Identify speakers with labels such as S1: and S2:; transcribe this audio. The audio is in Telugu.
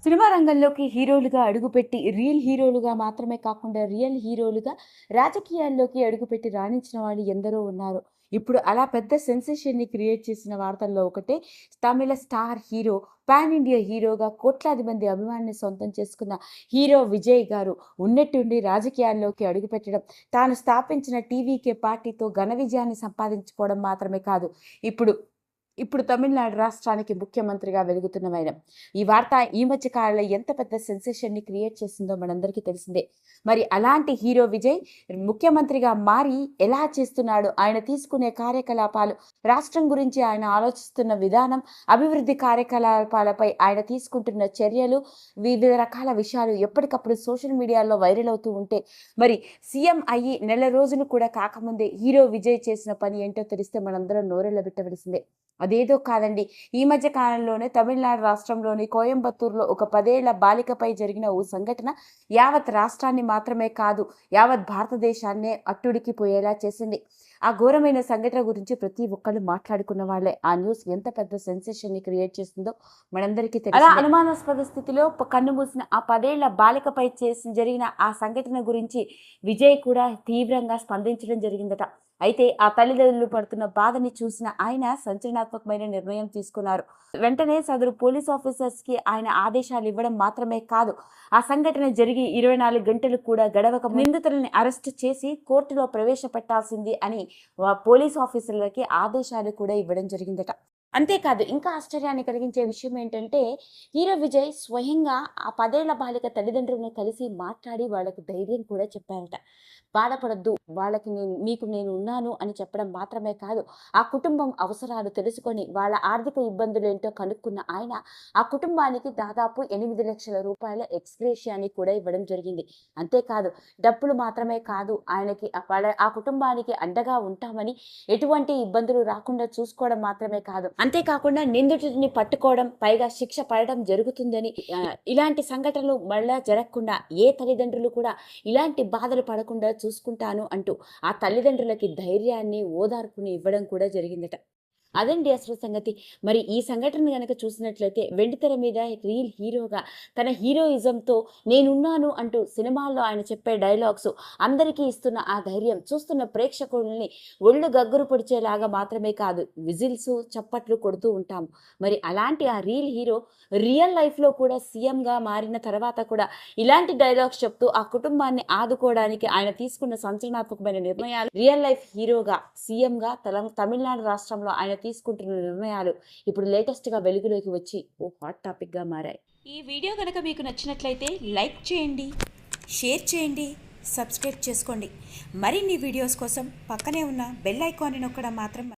S1: సినిమా రంగంలోకి హీరోలుగా అడుగుపెట్టి రియల్ హీరోలుగా మాత్రమే కాకుండా రియల్ హీరోలుగా రాజకీయాల్లోకి అడుగుపెట్టి రాణించిన వాళ్ళు ఎందరో ఉన్నారు. ఇప్పుడు అలా పెద్ద సెన్సేషన్‌ని క్రియేట్ చేసిన వార్తల్లో ఒకటే తమిళ స్టార్ హీరో, పాన్ ఇండియా హీరోగా కోట్లాది మంది అభిమానుల్ని సొంతం చేసుకున్న హీరో విజయ్ గారు ఉన్నట్టుండి రాజకీయాల్లోకి అడుగుపెట్టడం, తాను స్థాపించిన టీవీకే పార్టీతో ఘన విజయాన్ని సంపాదించుకోవడం మాత్రమే కాదు. ఇప్పుడు ఇప్పుడు తమిళనాడు రాష్ట్రానికి ముఖ్యమంత్రిగా వెలుగుతున్నవాయన. ఈ వార్త ఈ మధ్య కాలంలో ఎంత పెద్ద సెన్సేషన్‌ని క్రియేట్ చేసిందో మనందరికీ తెలిసిందే. మరి అలాంటి హీరో విజయ్ ముఖ్యమంత్రిగా మారి ఎలా చేస్తున్నాడు? ఆయన తీసుకునే కార్యకలాపాలు, రాష్ట్రం గురించి ఆయన ఆలోచిస్తున్న విధానం, అభివృద్ధి కార్యకలాపాలపై ఆయన తీసుకుంటున్న చర్యలు, వివిధ రకాల విషయాలు ఎప్పటికప్పుడు సోషల్ మీడియాలో వైరల్ అవుతూ ఉంటే, మరి సీఎం అయ్యి నెల రోజులు కూడా కాకముందే హీరో విజయ్ చేసిన పని ఏంటో తెలిస్తే మనందరం నోరెళ్ళబెట్టవలసిందే. అదేదో కాదండి. ఈ మధ్య కాలంలోనే తమిళనాడు రాష్ట్రంలోని కోయంబత్తూరులో ఒక 10 ఏళ్ల బాలికపై జరిగిన ఓ సంఘటన యావత్ రాష్ట్రాన్ని మాత్రమే కాదు, యావత్ భారతదేశాన్నే అట్టుడికిపోయేలా చేసింది. ఆ ఘోరమైన సంఘటన గురించి ప్రతి ఒక్కళ్ళు మాట్లాడుకున్న వాళ్ళే. ఆ న్యూస్ ఎంత పెద్ద సెన్సేషన్‌ని క్రియేట్ చేసిందో మనందరికీ తెలిసిందే. అలా అనుమానాస్పద స్థితిలో కన్నుమూసిన ఆ 10 ఏళ్ల బాలికపై జరిగిన ఆ సంఘటన గురించి విజయ్ కూడా తీవ్రంగా స్పందించడం జరిగిందట. అయితే ఆ తల్లిదండ్రులు పడుతున్న బాధని చూసిన ఆయన సంచలనాత్మకమైన నిర్ణయం తీసుకున్నారు. వెంటనే సదరు పోలీస్ ఆఫీసర్స్‌కి ఆయన ఆదేశాలు ఇవ్వడం మాత్రమే కాదు, ఆ సంఘటన జరిగి 24 గంటలు కూడా గడవక నిందితులని అరెస్ట్ చేసి కోర్టులో ప్రవేశపెట్టాల్సింది అని పోలీస్ ఆఫీసర్లకి ఆదేశాలు కూడా ఇవ్వడం జరిగిందట. అంతేకాదు, ఇంకా ఆశ్చర్యాన్ని కలిగించే విషయం ఏంటంటే, హీరో విజయ్ స్వయంగా ఆ 10 ఏళ్ల బాలిక తల్లిదండ్రులను కలిసి మాట్లాడి వాళ్ళకి ధైర్యం కూడా చెప్పారట. బాధపడొద్దు, మీకు నేను ఉన్నాను అని చెప్పడం మాత్రమే కాదు, ఆ కుటుంబం అవసరాలు తెలుసుకొని వాళ్ళ ఆర్థిక ఇబ్బందులేంటో కనుక్కున్న ఆయన ఆ కుటుంబానికి దాదాపు 8 లక్షల రూపాయల ఎక్స్‌గ్రేషియాని కూడా ఇవ్వడం జరిగింది. అంతేకాదు, డబ్బులు మాత్రమే కాదు, ఆయనకి ఆ కుటుంబానికి అండగా ఉంటామని, ఎటువంటి ఇబ్బందులు రాకుండా చూసుకోవడం మాత్రమే కాదు, అంతేకాకుండా నిందితుడిని పట్టుకోవడం, పైగా శిక్ష పడడం జరుగుతుందని, ఇలాంటి సంఘటనలు మళ్ళా జరగకుండా ఏ తల్లిదండ్రులు కూడా ఇలాంటి బాధలు పడకుండా చూసుకుంటాను అంటూ ఆ తల్లిదండ్రులకి ధైర్యాన్ని, ఓదార్పుని ఇవ్వడం కూడా జరిగిందట. అదండి అసలు సంగతి. మరి ఈ సంఘటన గనక చూసినట్లయితే వెండితెర మీద రియల్ హీరోగా తన హీరోయిజంతో నేనున్నాను అంటూ సినిమాల్లో ఆయన చెప్పే డైలాగ్స్, అందరికీ ఇస్తున్న ఆ ధైర్యం చూస్తున్న ప్రేక్షకుల్ని ఒళ్ళు గగ్గురు పొడిచేలాగా మాత్రమే కాదు, విజిల్స్, చప్పట్లు కొడుతూ ఉంటాము. మరి అలాంటి ఆ రియల్ హీరో రియల్ లైఫ్‌లో కూడా సీఎంగా మారిన తర్వాత కూడా ఇలాంటి డైలాగ్స్ చెప్తూ ఆ కుటుంబాన్ని ఆదుకోవడానికి ఆయన తీసుకున్న సంచలనాత్మకమైన నిర్ణయాలు, రియల్ లైఫ్ హీరోగా సీఎంగా తమిళనాడు రాష్ట్రంలో ఆయన తీసుకుంటున్న నిర్ణయాలు ఇప్పుడు లేటెస్ట్‌గా వెలుగులోకి వచ్చి ఓ హాట్ టాపిక్‌గా మారాయి.
S2: ఈ వీడియో కనుక మీకు నచ్చినట్లయితే లైక్ చేయండి, షేర్ చేయండి, సబ్స్క్రైబ్ చేసుకోండి. మరిన్ని వీడియోస్ కోసం పక్కనే ఉన్న బెల్ ఐకాన్ని నొక్కడం మాత్రం